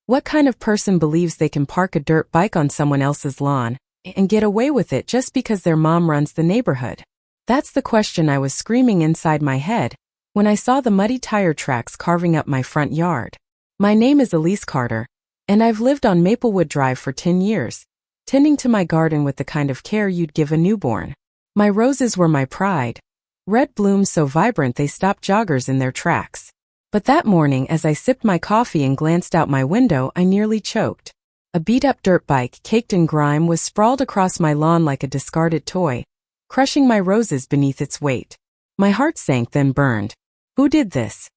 What kind of person believes they can park a dirt bike on someone else's lawn and get away with it just because their mom runs the neighborhood? That's the question I was screaming inside my head when I saw the muddy tire tracks carving up my front yard. My name is Elise Carter, and I've lived on Maplewood Drive for 10 years, tending to my garden with the kind of care you'd give a newborn. My roses were my pride, red blooms so vibrant they stopped joggers in their tracks. But that morning, as I sipped my coffee and glanced out my window, I nearly choked. A beat-up dirt bike, caked in grime, was sprawled across my lawn like a discarded toy, crushing my roses beneath its weight. My heart sank, then burned. Who did this?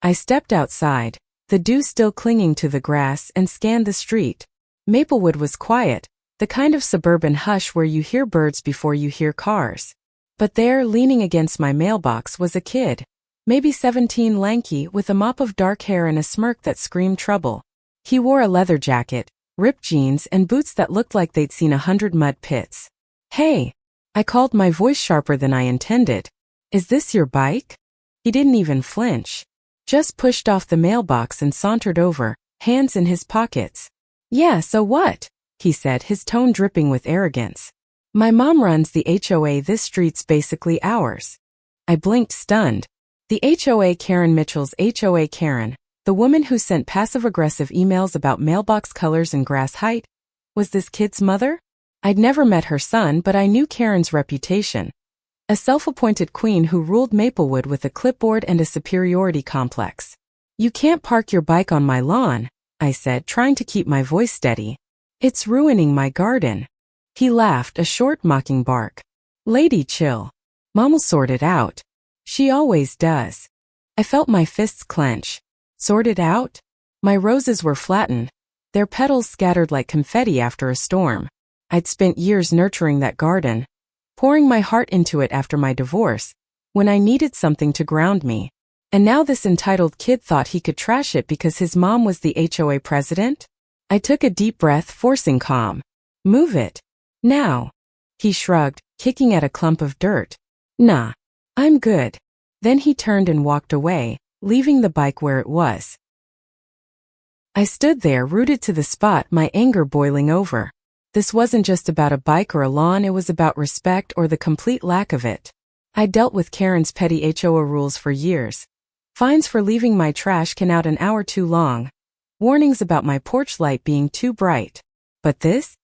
I stepped outside, the dew still clinging to the grass, and scanned the street. Maplewood was quiet, the kind of suburban hush where you hear birds before you hear cars. But there, leaning against my mailbox, was a kid, maybe 17, lanky, with a mop of dark hair and a smirk that screamed trouble. He wore a leather jacket, ripped jeans, and boots that looked like they'd seen 100 mud pits. "Hey!" I called, my voice sharper than I intended. "Is this your bike?" He didn't even flinch. Just pushed off the mailbox and sauntered over, hands in his pockets. "Yeah, so what?" he said, his tone dripping with arrogance. "My mom runs the HOA. This street's basically ours." I blinked, stunned. The HOA Karen, Mitchell's HOA Karen, the woman who sent passive-aggressive emails about mailbox colors and grass height, was this kid's mother? I'd never met her son, but I knew Karen's reputation. A self-appointed queen who ruled Maplewood with a clipboard and a superiority complex. "You can't park your bike on my lawn," I said, trying to keep my voice steady. "It's ruining my garden." He laughed, a short, mocking bark. "Lady, chill. Mom'll sort it out. She always does." I felt my fists clench. Sort it out? My roses were flattened, their petals scattered like confetti after a storm. I'd spent years nurturing that garden, pouring my heart into it after my divorce, when I needed something to ground me. And now this entitled kid thought he could trash it because his mom was the HOA president? I took a deep breath, forcing calm. "Move it. Now." He shrugged, kicking at a clump of dirt. "Nah. I'm good." Then he turned and walked away, leaving the bike where it was. I stood there, rooted to the spot, my anger boiling over. This wasn't just about a bike or a lawn, it was about respect, or the complete lack of it. I dealt with Karen's petty HOA rules for years. Fines for leaving my trash can out an hour too long. Warnings about my porch light being too bright. But this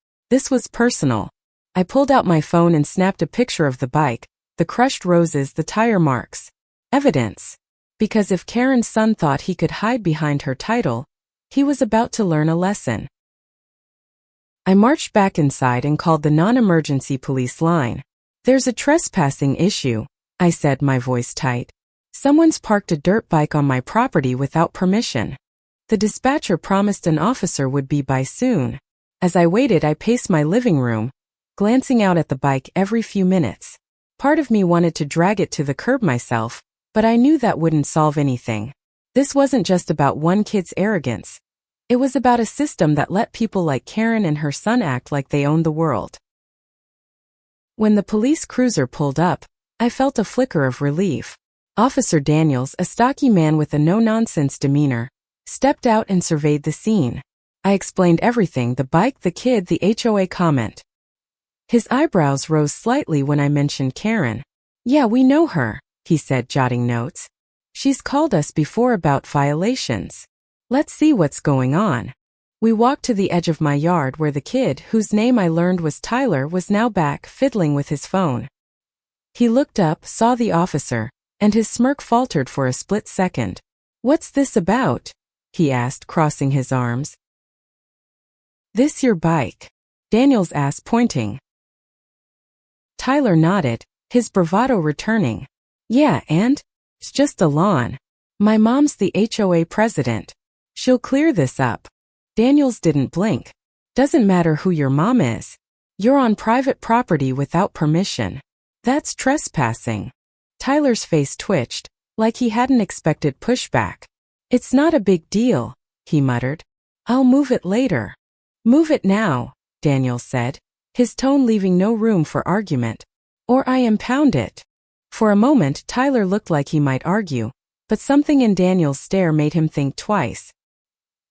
was personal. I pulled out my phone and snapped a picture of the bike, the crushed roses, the tire marks. Evidence. Because if Karen's son thought he could hide behind her title, he was about to learn a lesson. I marched back inside and called the non-emergency police line. "There's a trespassing issue," I said, my voice tight. "Someone's parked a dirt bike on my property without permission." The dispatcher promised an officer would be by soon. As I waited, I paced my living room, glancing out at the bike every few minutes. Part of me wanted to drag it to the curb myself, but I knew that wouldn't solve anything. This wasn't just about one kid's arrogance. It was about a system that let people like Karen and her son act like they owned the world. When the police cruiser pulled up, I felt a flicker of relief. Officer Daniels, a stocky man with a no-nonsense demeanor, stepped out and surveyed the scene. I explained everything: the bike, the kid, the HOA comment. His eyebrows rose slightly when I mentioned Karen. "Yeah, we know her," he said, jotting notes. "She's called us before about violations. Let's see what's going on." We walked to the edge of my yard where the kid, whose name I learned was Tyler, was now back, fiddling with his phone. He looked up, saw the officer, and his smirk faltered for a split second. "What's this about?" he asked, crossing his arms. "This your bike?" Daniels asked, pointing. Tyler nodded, his bravado returning. "Yeah, and? It's just a lawn. My mom's the HOA president. She'll clear this up." Daniels didn't blink. "Doesn't matter who your mom is. You're on private property without permission. That's trespassing." Tyler's face twitched, like he hadn't expected pushback. "It's not a big deal," he muttered. "I'll move it later." "Move it now," Daniels said, his tone leaving no room for argument. "Or I impound it." For a moment, Tyler looked like he might argue, but something in Daniel's stare made him think twice.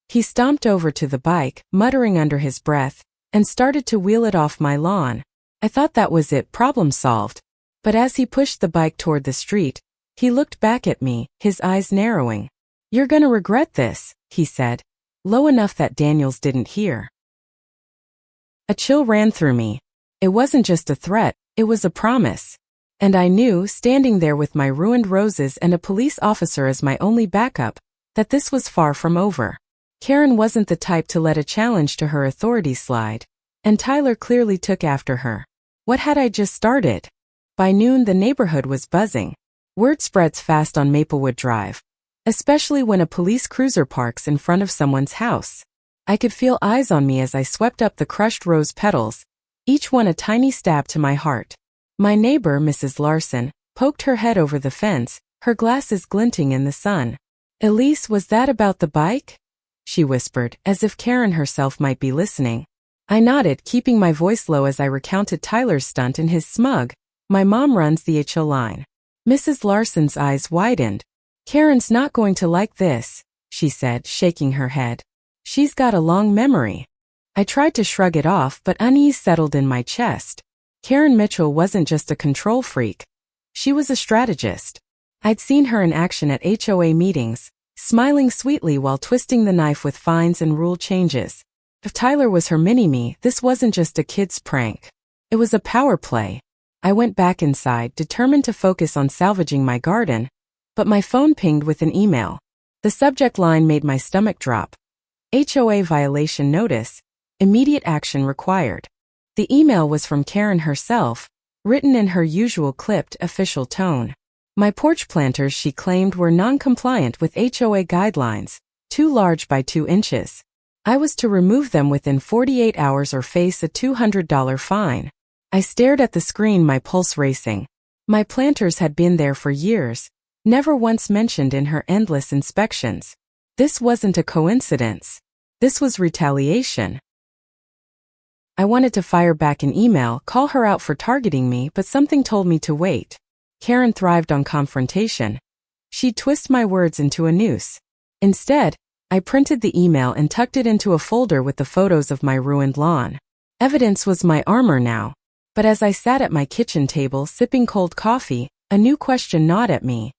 He stomped over to the bike, muttering under his breath, and started to wheel it off my lawn. I thought that was it, problem solved. But as he pushed the bike toward the street, he looked back at me, his eyes narrowing. "You're gonna regret this," he said, low enough that Daniels didn't hear. A chill ran through me. It wasn't just a threat, it was a promise. And I knew, standing there with my ruined roses and a police officer as my only backup, that this was far from over. Karen wasn't the type to let a challenge to her authority slide, and Tyler clearly took after her. What had I just started? By noon, the neighborhood was buzzing. Word spreads fast on Maplewood Drive, especially when a police cruiser parks in front of someone's house. I could feel eyes on me as I swept up the crushed rose petals, each one a tiny stab to my heart. My neighbor, Mrs. Larson, poked her head over the fence, her glasses glinting in the sun. "Elise, was that about the bike?" she whispered, as if Karen herself might be listening. I nodded, keeping my voice low as I recounted Tyler's stunt in his Smug. "My mom runs the HOA line." Mrs. Larson's eyes widened. "Karen's not going to like this," she said, shaking her head. "She's got a long memory." I tried to shrug it off, but unease settled in my chest. Karen Mitchell wasn't just a control freak. She was a strategist. I'd seen her in action at HOA meetings, smiling sweetly while twisting the knife with fines and rule changes. If Tyler was her mini-me, this wasn't just a kid's prank. It was a power play. I went back inside, determined to focus on salvaging my garden, but my phone pinged with an email. The subject line made my stomach drop. HOA violation notice, immediate action required. The email was from Karen herself, written in her usual clipped, official tone. My porch planters, she claimed, were non-compliant with HOA guidelines, too large by 2 inches. I was to remove them within 48 hours or face a $200 fine. I stared at the screen, my pulse racing. My planters had been there for years, never once mentioned in her endless inspections. This wasn't a coincidence. This was retaliation. I wanted to fire back an email, call her out for targeting me, but something told me to wait. Karen thrived on confrontation. She'd twist my words into a noose. Instead, I printed the email and tucked it into a folder with the photos of my ruined lawn. Evidence was my armor now. But as I sat at my kitchen table sipping cold coffee, a new question gnawed at me.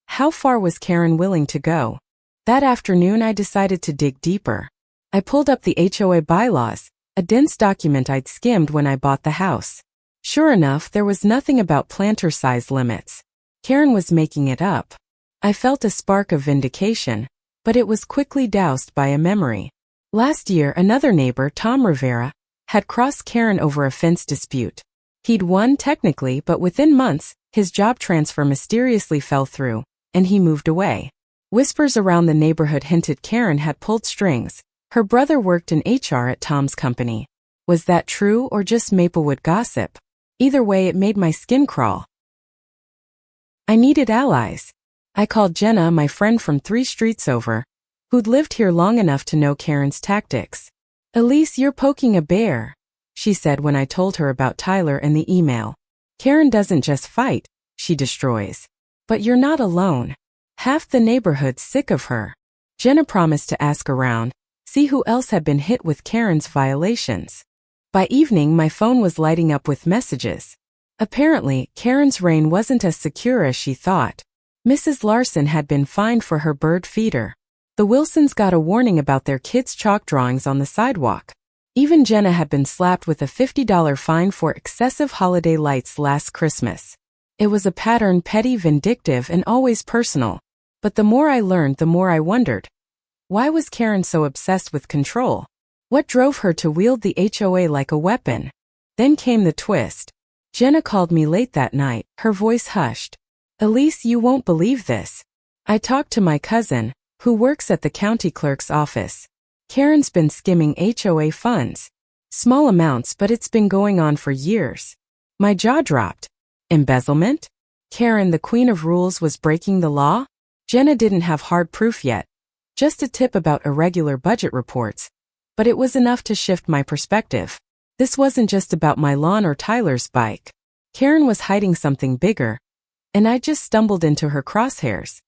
How far was Karen willing to go? That afternoon, I decided to dig deeper. I pulled up the HOA bylaws, a dense document I'd skimmed when I bought the house. Sure enough, there was nothing about planter size limits. Karen was making it up. I felt a spark of vindication, but it was quickly doused by a memory. Last year, another neighbor, Tom Rivera, had crossed Karen over a fence dispute. He'd won technically, but within months, his job transfer mysteriously fell through, and he moved away. Whispers around the neighborhood hinted Karen had pulled strings. Her brother worked in HR at Tom's company. Was that true or just Maplewood gossip? Either way, it made my skin crawl. I needed allies. I called Jenna, my friend from 3 streets over, who'd lived here long enough to know Karen's tactics. "Elise, you're poking a bear," she said when I told her about Tyler and the email. "Karen doesn't just fight, she destroys. But you're not alone. Half the neighborhood's sick of her." Jenna promised to ask around, see who else had been hit with Karen's violations. By evening, my phone was lighting up with messages. Apparently, Karen's reign wasn't as secure as she thought. Mrs. Larson had been fined for her bird feeder. The Wilsons got a warning about their kids' chalk drawings on the sidewalk. Even Jenna had been slapped with a $50 fine for excessive holiday lights last Christmas. It was a pattern, petty, vindictive, and always personal. But the more I learned, the more I wondered. Why was Karen so obsessed with control? What drove her to wield the HOA like a weapon? Then came the twist. Jenna called me late that night, her voice hushed. "Elise, you won't believe this. I talked to my cousin, who works at the county clerk's office. Karen's been skimming HOA funds. Small amounts, but it's been going on for years." My jaw dropped. Embezzlement? Karen, the queen of rules, was breaking the law? Jenna didn't have hard proof yet. Just a tip about irregular budget reports. But it was enough to shift my perspective. This wasn't just about my lawn or Tyler's bike. Karen was hiding something bigger, and I just stumbled into her crosshairs.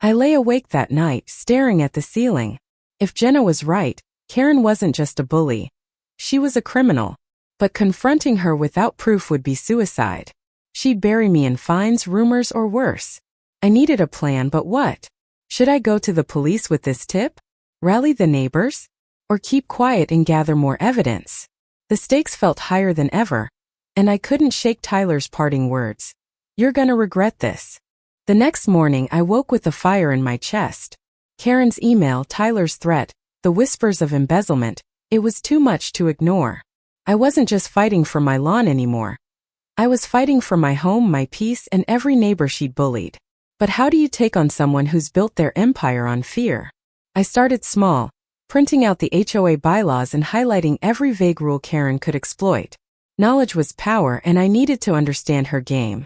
I lay awake that night, staring at the ceiling. If Jenna was right, Karen wasn't just a bully. She was a criminal. But confronting her without proof would be suicide. She'd bury me in fines, rumors, or worse. I needed a plan, but what? Should I go to the police with this tip? Rally the neighbors? Or keep quiet and gather more evidence? The stakes felt higher than ever, and I couldn't shake Tyler's parting words. You're gonna regret this. The next morning I woke with a fire in my chest. Karen's email, Tyler's threat, the whispers of embezzlement, it was too much to ignore. I wasn't just fighting for my lawn anymore. I was fighting for my home, my peace, and every neighbor she'd bullied. But how do you take on someone who's built their empire on fear? I started small, printing out the HOA bylaws and highlighting every vague rule Karen could exploit. Knowledge was power, and I needed to understand her game.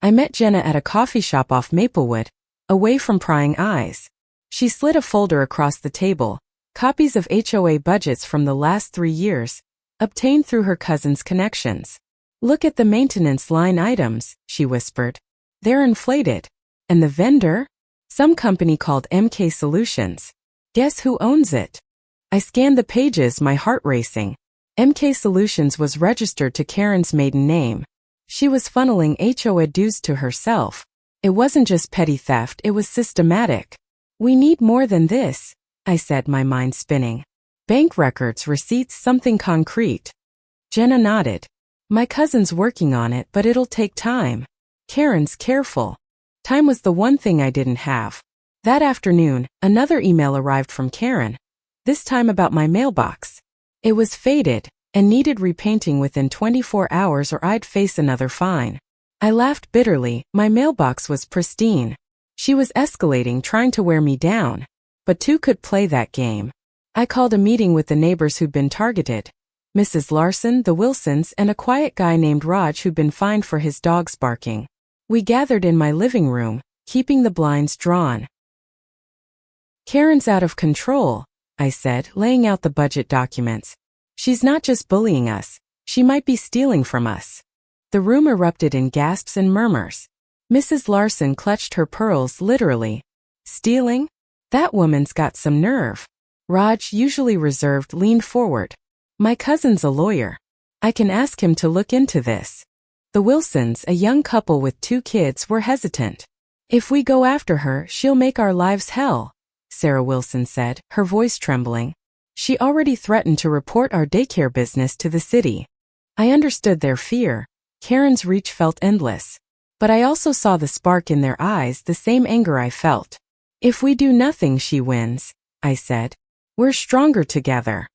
I met Jenna at a coffee shop off Maplewood, away from prying eyes. She slid a folder across the table, copies of HOA budgets from the last 3 years, obtained through her cousin's connections. Look at the maintenance line items, she whispered. They're inflated. And the vendor? Some company called MK Solutions. Guess who owns it? I scanned the pages, my heart racing. MK Solutions was registered to Karen's maiden name. She was funneling HOA dues to herself. It wasn't just petty theft, it was systematic. We need more than this, I said, my mind spinning. Bank records, receipts, something concrete. Jenna nodded. My cousin's working on it, but it'll take time. Karen's careful. Time was the one thing I didn't have. That afternoon, another email arrived from Karen, this time about my mailbox. It was faded and needed repainting within 24 hours or I'd face another fine. I laughed bitterly, my mailbox was pristine. She was escalating, trying to wear me down. But two could play that game. I called a meeting with the neighbors who'd been targeted. Mrs. Larson, the Wilsons, and a quiet guy named Raj who'd been fined for his dogs barking. We gathered in my living room, keeping the blinds drawn. Karen's out of control, I said, laying out the budget documents. She's not just bullying us, she might be stealing from us. The room erupted in gasps and murmurs. Mrs. Larson clutched her pearls literally. Stealing? That woman's got some nerve. Raj, usually reserved, leaned forward. My cousin's a lawyer. I can ask him to look into this. The Wilsons, a young couple with 2 kids, were hesitant. If we go after her, she'll make our lives hell, Sarah Wilson said, her voice trembling. She already threatened to report our daycare business to the city. I understood their fear. Karen's reach felt endless. But I also saw the spark in their eyes, the same anger I felt. If we do nothing, she wins, I said. We're stronger together.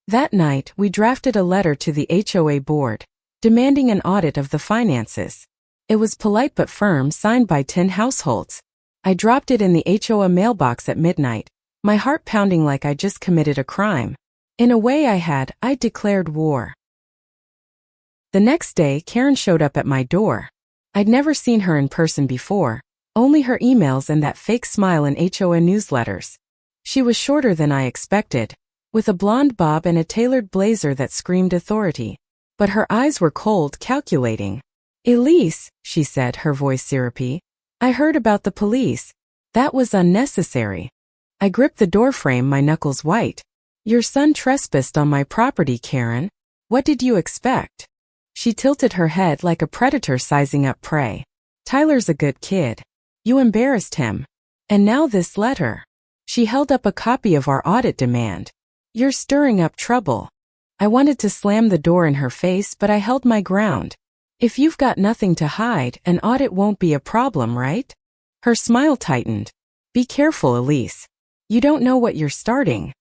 That night, we drafted a letter to the HOA board, demanding an audit of the finances. It was polite but firm, signed by 10 households. I dropped it in the HOA mailbox at midnight, my heart pounding like I just committed a crime. In a way I'd declared war. The next day, Karen showed up at my door. I'd never seen her in person before, only her emails and that fake smile in HOA newsletters. She was shorter than I expected, with a blonde bob and a tailored blazer that screamed authority. But her eyes were cold, calculating. Elise, she said, her voice syrupy. I heard about the police. That was unnecessary. I gripped the doorframe, my knuckles white. Your son trespassed on my property, Karen. What did you expect? She tilted her head like a predator sizing up prey. Tyler's a good kid. You embarrassed him. And now this letter. She held up a copy of our audit demand. You're stirring up trouble. I wanted to slam the door in her face, but I held my ground. If you've got nothing to hide, an audit won't be a problem, right? Her smile tightened. Be careful, Elise. You don't know what you're starting.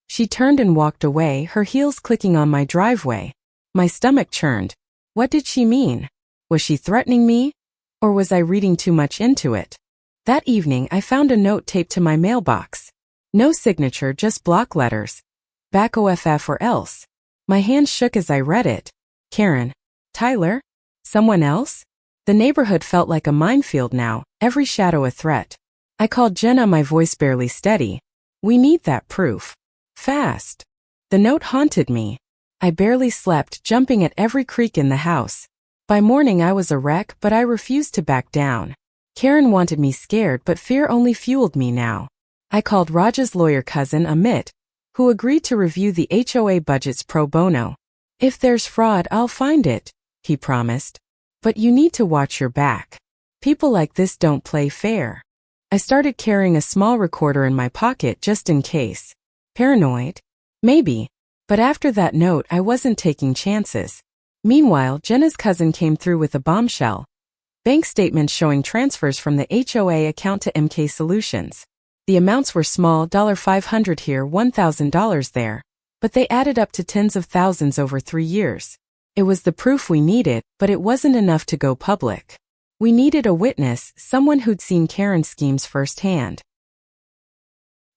She turned and walked away, her heels clicking on my driveway. My stomach churned. What did she mean? Was she threatening me? Or was I reading too much into it? That evening, I found a note taped to my mailbox. No signature, just block letters. Back OFF or else. My hands shook as I read it. Karen. Tyler? Someone else? The neighborhood felt like a minefield now, every shadow a threat. I called Jenna, my voice barely steady. We need that proof. Fast. The note haunted me. I barely slept, jumping at every creak in the house. By morning I was a wreck, but I refused to back down. Karen wanted me scared, but fear only fueled me now. I called Raj's lawyer cousin Amit, who agreed to review the HOA budgets pro bono. If there's fraud, I'll find it, he promised. But you need to watch your back. People like this don't play fair. I started carrying a small recorder in my pocket just in case. Paranoid? Maybe. But after that note, I wasn't taking chances. Meanwhile, Jenna's cousin came through with a bombshell. Bank statements showing transfers from the HOA account to MK Solutions. The amounts were small, $500 here, $1,000 there, but they added up to tens of thousands over 3 years. It was the proof we needed, but it wasn't enough to go public. We needed a witness, someone who'd seen Karen's schemes firsthand.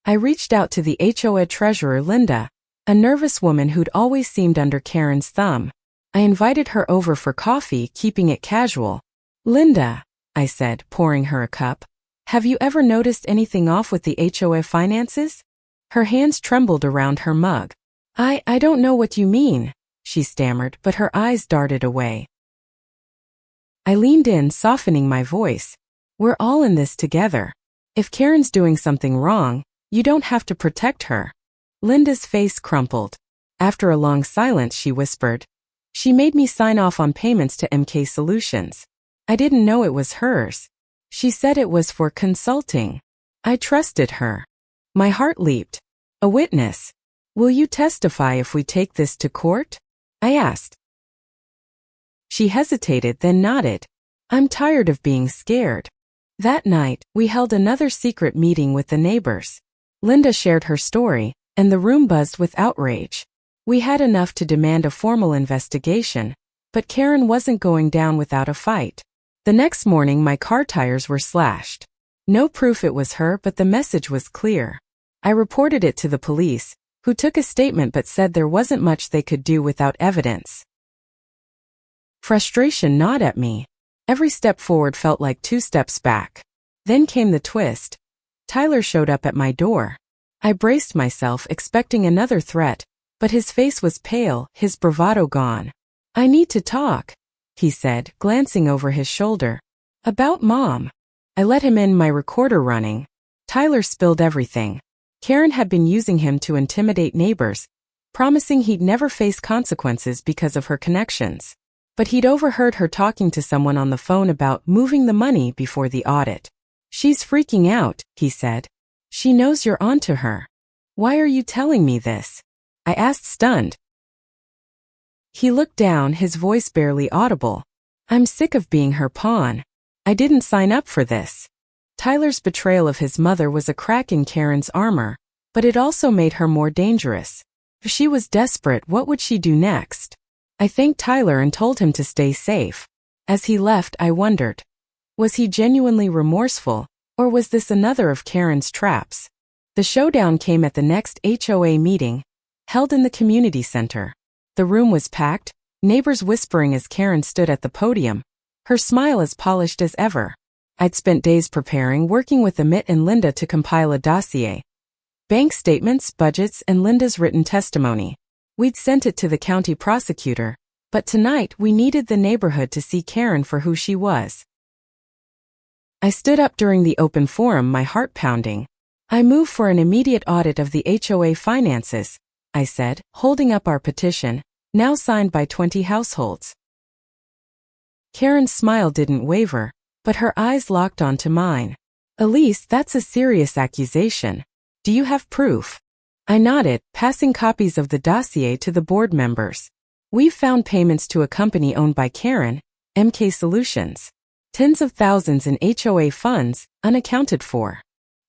I reached out to the HOA treasurer Linda, a nervous woman who'd always seemed under Karen's thumb. I invited her over for coffee, keeping it casual. Linda, I said, pouring her a cup, have you ever noticed anything off with the HOA finances? Her hands trembled around her mug. I don't know what you mean, she stammered, but her eyes darted away. I leaned in, softening my voice. We're all in this together. If Karen's doing something wrong, you don't have to protect her. Linda's face crumpled. After a long silence, she whispered, she made me sign off on payments to MK Solutions. I didn't know it was hers. She said it was for consulting. I trusted her. My heart leaped. A witness. Will you testify if we take this to court? I asked. She hesitated, then nodded. I'm tired of being scared. That night, we held another secret meeting with the neighbors. Linda shared her story, and the room buzzed with outrage. We had enough to demand a formal investigation, but Karen wasn't going down without a fight. The next morning, my car tires were slashed. No proof it was her, but the message was clear. I reported it to the police, who took a statement but said there wasn't much they could do without evidence. Frustration gnawed at me. Every step forward felt like 2 steps back. Then came the twist. Tyler showed up at my door. I braced myself, expecting another threat, but his face was pale, his bravado gone. I need to talk, he said, glancing over his shoulder. About Mom. I let him in, my recorder running. Tyler spilled everything. Karen had been using him to intimidate neighbors, promising he'd never face consequences because of her connections. But he'd overheard her talking to someone on the phone about moving the money before the audit. She's freaking out, he said. She knows you're onto her. Why are you telling me this? I asked, stunned. He looked down, his voice barely audible. I'm sick of being her pawn. I didn't sign up for this. Tyler's betrayal of his mother was a crack in Karen's armor, but it also made her more dangerous. If she was desperate, what would she do next? I thanked Tyler and told him to stay safe. As he left, I wondered, was he genuinely remorseful, or was this another of Karen's traps? The showdown came at the next HOA meeting, held in the community center. The room was packed, neighbors whispering as Karen stood at the podium, her smile as polished as ever. I'd spent days preparing, working with Amit and Linda to compile a dossier. Bank statements, budgets, and Linda's written testimony. We'd sent it to the county prosecutor, but tonight we needed the neighborhood to see Karen for who she was. I stood up during the open forum, my heart pounding. I move for an immediate audit of the HOA finances, I said, holding up our petition, now signed by 20 households. Karen's smile didn't waver, but her eyes locked onto mine. Elise, that's a serious accusation. Do you have proof? I nodded, passing copies of the dossier to the board members. We've found payments to a company owned by Karen, MK Solutions. Tens of thousands in HOA funds, unaccounted for.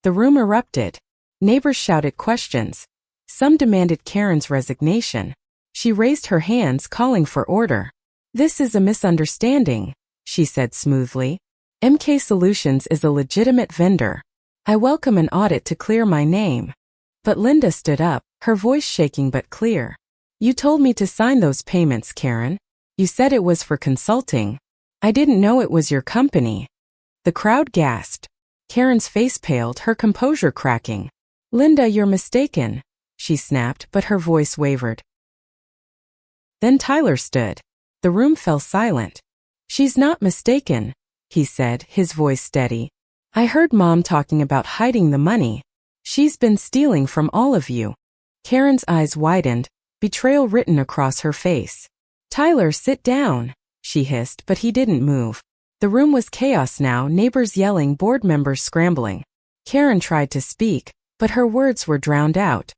The room erupted. Neighbors shouted questions. Some demanded Karen's resignation. She raised her hands, calling for order. This is a misunderstanding, she said smoothly. MK Solutions is a legitimate vendor. I welcome an audit to clear my name. But Linda stood up, her voice shaking but clear. You told me to sign those payments, Karen. You said it was for consulting. I didn't know it was your company. The crowd gasped. Karen's face paled, her composure cracking. Linda, you're mistaken, she snapped, but her voice wavered. Then Tyler stood. The room fell silent. She's not mistaken, he said, his voice steady. I heard Mom talking about hiding the money. She's been stealing from all of you. Karen's eyes widened, betrayal written across her face. Tyler, sit down, she hissed, but he didn't move. The room was chaos now, neighbors yelling, board members scrambling. Karen tried to speak, but her words were drowned out.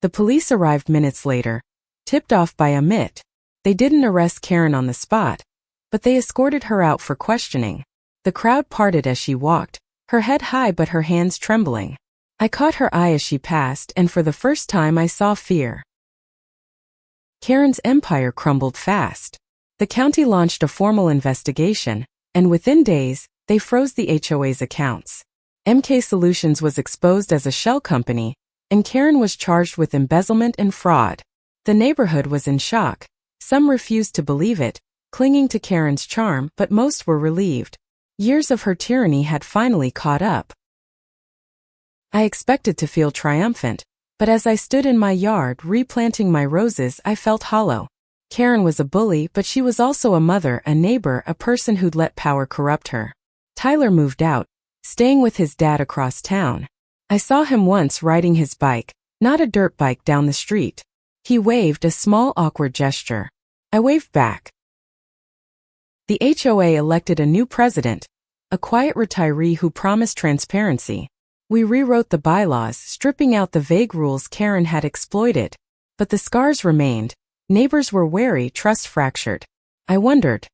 The police arrived minutes later, tipped off by Amit. They didn't arrest Karen on the spot, but they escorted her out for questioning. The crowd parted as she walked, her head high but her hands trembling. I caught her eye as she passed, and for the first time I saw fear. Karen's empire crumbled fast. The county launched a formal investigation, and within days, they froze the HOA's accounts. MK Solutions was exposed as a shell company, and Karen was charged with embezzlement and fraud. The neighborhood was in shock. Some refused to believe it, clinging to Karen's charm, but most were relieved. Years of her tyranny had finally caught up. I expected to feel triumphant, but as I stood in my yard replanting my roses, I felt hollow. Karen was a bully, but she was also a mother, a neighbor, a person who'd let power corrupt her. Tyler moved out, staying with his dad across town. I saw him once riding his bike, not a dirt bike, down the street. He waved, a small awkward gesture. I waved back. The HOA elected a new president, a quiet retiree who promised transparency. We rewrote the bylaws, stripping out the vague rules Karen had exploited. But the scars remained. Neighbors were wary, trust fractured. I wondered,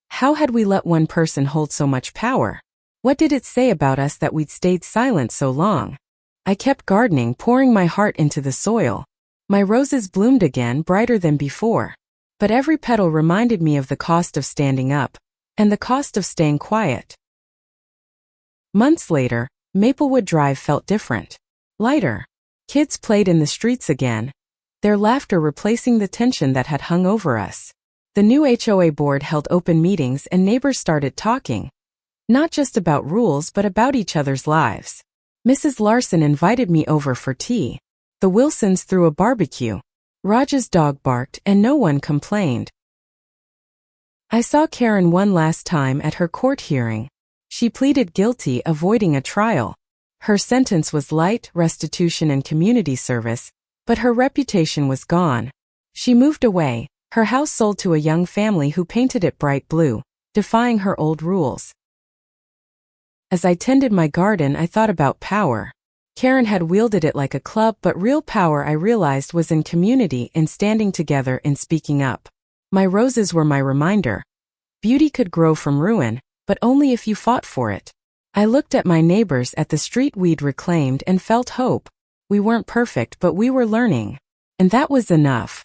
how had we let one person hold so much power? What did it say about us that we'd stayed silent so long? I kept gardening, pouring my heart into the soil. My roses bloomed again, brighter than before. But every petal reminded me of the cost of standing up, and the cost of staying quiet. Months later, Maplewood Drive felt different. Lighter. Kids played in the streets again, their laughter replacing the tension that had hung over us. The new HOA board held open meetings and neighbors started talking. Not just about rules but about each other's lives. Mrs. Larson invited me over for tea. The Wilsons threw a barbecue. Raj's dog barked and no one complained. I saw Karen one last time at her court hearing. She pleaded guilty, avoiding a trial. Her sentence was light, restitution and community service, but her reputation was gone. She moved away, her house sold to a young family who painted it bright blue, defying her old rules. As I tended my garden, I thought about power. Karen had wielded it like a club, but real power, I realized, was in community, in standing together, in speaking up. My roses were my reminder. Beauty could grow from ruin, but only if you fought for it. I looked at my neighbors, at the street we'd reclaimed, and felt hope. We weren't perfect, but we were learning. And that was enough.